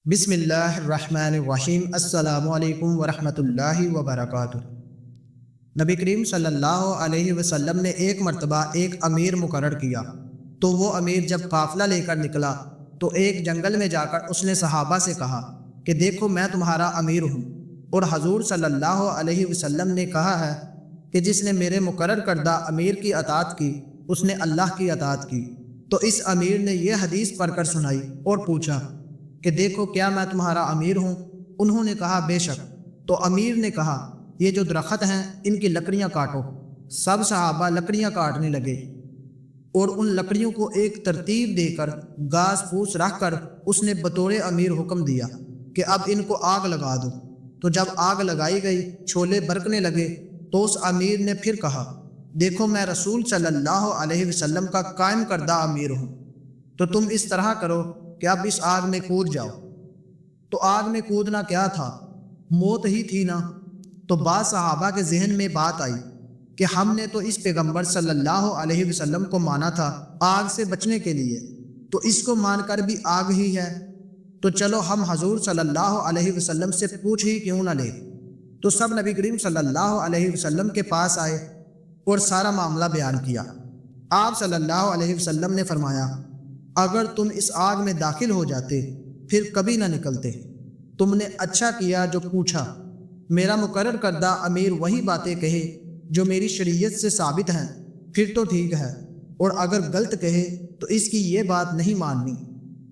بسم اللہ الرحمن الرحیم۔ السلام علیکم ورحمۃ اللہ وبرکاتہ۔ نبی کریم صلی اللہ علیہ وسلم نے ایک مرتبہ ایک امیر مقرر کیا، تو وہ امیر جب قافلہ لے کر نکلا تو ایک جنگل میں جا کر اس نے صحابہ سے کہا کہ دیکھو میں تمہارا امیر ہوں، اور حضور صلی اللہ علیہ وسلم نے کہا ہے کہ جس نے میرے مقرر کردہ امیر کی اطاعت کی اس نے اللہ کی اطاعت کی۔ تو اس امیر نے یہ حدیث پڑھ کر سنائی اور پوچھا کہ دیکھو کیا میں تمہارا امیر ہوں؟ انہوں نے کہا بے شک۔ تو امیر نے کہا یہ جو درخت ہیں ان کی لکڑیاں کاٹو۔ سب صحابہ لکڑیاں کاٹنے لگے اور ان لکڑیوں کو ایک ترتیب دے کر گھاس پھوس رکھ کر اس نے بطور امیر حکم دیا کہ اب ان کو آگ لگا دو۔ تو جب آگ لگائی گئی شعلے برکنے لگے تو اس امیر نے پھر کہا دیکھو میں رسول صلی اللہ علیہ وسلم کا قائم کردہ امیر ہوں، تو تم اس طرح کرو کہ اب اس آگ میں کود جاؤ۔ تو آگ میں کودنا کیا تھا؟ موت ہی تھی نا۔ تو بعض صحابہ کے ذہن میں بات آئی کہ ہم نے تو اس پیغمبر صلی اللہ علیہ وسلم کو مانا تھا آگ سے بچنے کے لیے، تو اس کو مان کر بھی آگ ہی ہے، تو چلو ہم حضور صلی اللہ علیہ وسلم سے پوچھ ہی کیوں نہ لیں۔ تو سب نبی کریم صلی اللہ علیہ وسلم کے پاس آئے اور سارا معاملہ بیان کیا۔ آپ صلی اللہ علیہ وسلم نے فرمایا اگر تم اس آگ میں داخل ہو جاتے پھر کبھی نہ نکلتے۔ تم نے اچھا کیا جو پوچھا۔ میرا مقرر کردہ امیر وہی باتیں کہے جو میری شریعت سے ثابت ہیں پھر تو ٹھیک ہے، اور اگر غلط کہے تو اس کی یہ بات نہیں ماننی۔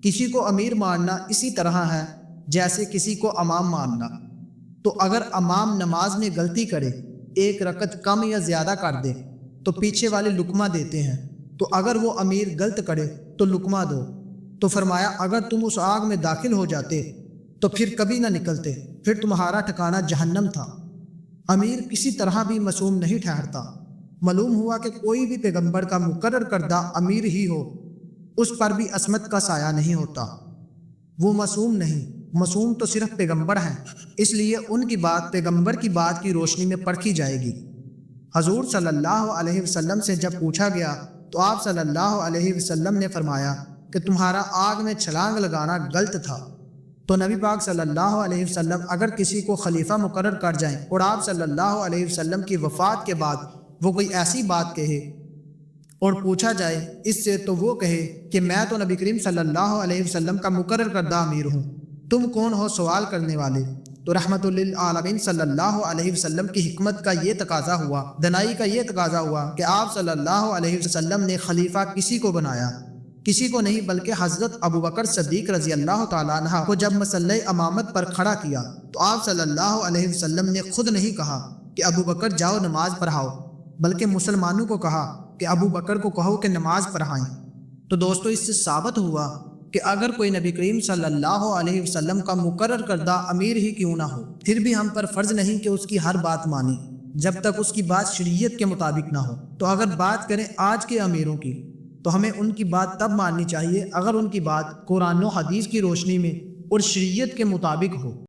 کسی کو امیر ماننا اسی طرح ہے جیسے کسی کو امام ماننا۔ تو اگر امام نماز میں غلطی کرے، ایک رکعت کم یا زیادہ کر دے تو پیچھے والے لقمہ دیتے ہیں، تو اگر وہ امیر غلط کرے تو لقمہ دو۔ تو فرمایا اگر تم اس آگ میں داخل ہو جاتے تو پھر کبھی نہ نکلتے، پھر تمہارا ٹھکانہ جہنم تھا۔ امیر کسی طرح بھی معصوم نہیں ٹھہرتا۔ معلوم ہوا کہ کوئی بھی پیغمبر کا مقرر کردہ امیر ہی ہو اس پر بھی عصمت کا سایہ نہیں ہوتا، وہ معصوم نہیں۔ معصوم تو صرف پیغمبر ہیں، اس لیے ان کی بات پیغمبر کی بات کی روشنی میں پرکھی جائے گی۔ حضور صلی اللہ علیہ وسلم سے جب پوچھا گیا تو آپ صلی اللہ علیہ وسلم نے فرمایا کہ تمہارا آگ میں چھلانگ لگانا غلط تھا۔ تو نبی پاک صلی اللہ علیہ وسلم اگر کسی کو خلیفہ مقرر کر جائیں اور آپ صلی اللہ علیہ وسلم کی وفات کے بعد وہ کوئی ایسی بات کہے اور پوچھا جائے اس سے تو وہ کہے کہ میں تو نبی کریم صلی اللہ علیہ وسلم کا مقرر کردہ امیر ہوں، تم کون ہو سوال کرنے والے؟ تو رحمت للعالمین صلی اللہ علیہ وسلم کی حکمت کا یہ تقاضا ہوا، دنائی کا یہ تقاضا ہوا کہ آپ صلی اللہ علیہ وسلم نے خلیفہ کسی کو بنایا، کسی کو نہیں بلکہ حضرت ابوبکر صدیق رضی اللہ تعالیٰ عنہ کو جب مسئلہ امامت پر کھڑا کیا تو آپ صلی اللہ علیہ وسلم نے خود نہیں کہا کہ ابوبکر جاؤ نماز پڑھاؤ، بلکہ مسلمانوں کو کہا کہ ابوبکر کو کہو کہ نماز پڑھائیں۔ تو دوستو اس سے ثابت ہوا کہ اگر کوئی نبی کریم صلی اللہ علیہ وسلم کا مقرر کردہ امیر ہی کیوں نہ ہو، پھر بھی ہم پر فرض نہیں کہ اس کی ہر بات مانی جب تک اس کی بات شریعت کے مطابق نہ ہو۔ تو اگر بات کریں آج کے امیروں کی تو ہمیں ان کی بات تب ماننی چاہیے اگر ان کی بات قرآن و حدیث کی روشنی میں اور شریعت کے مطابق ہو۔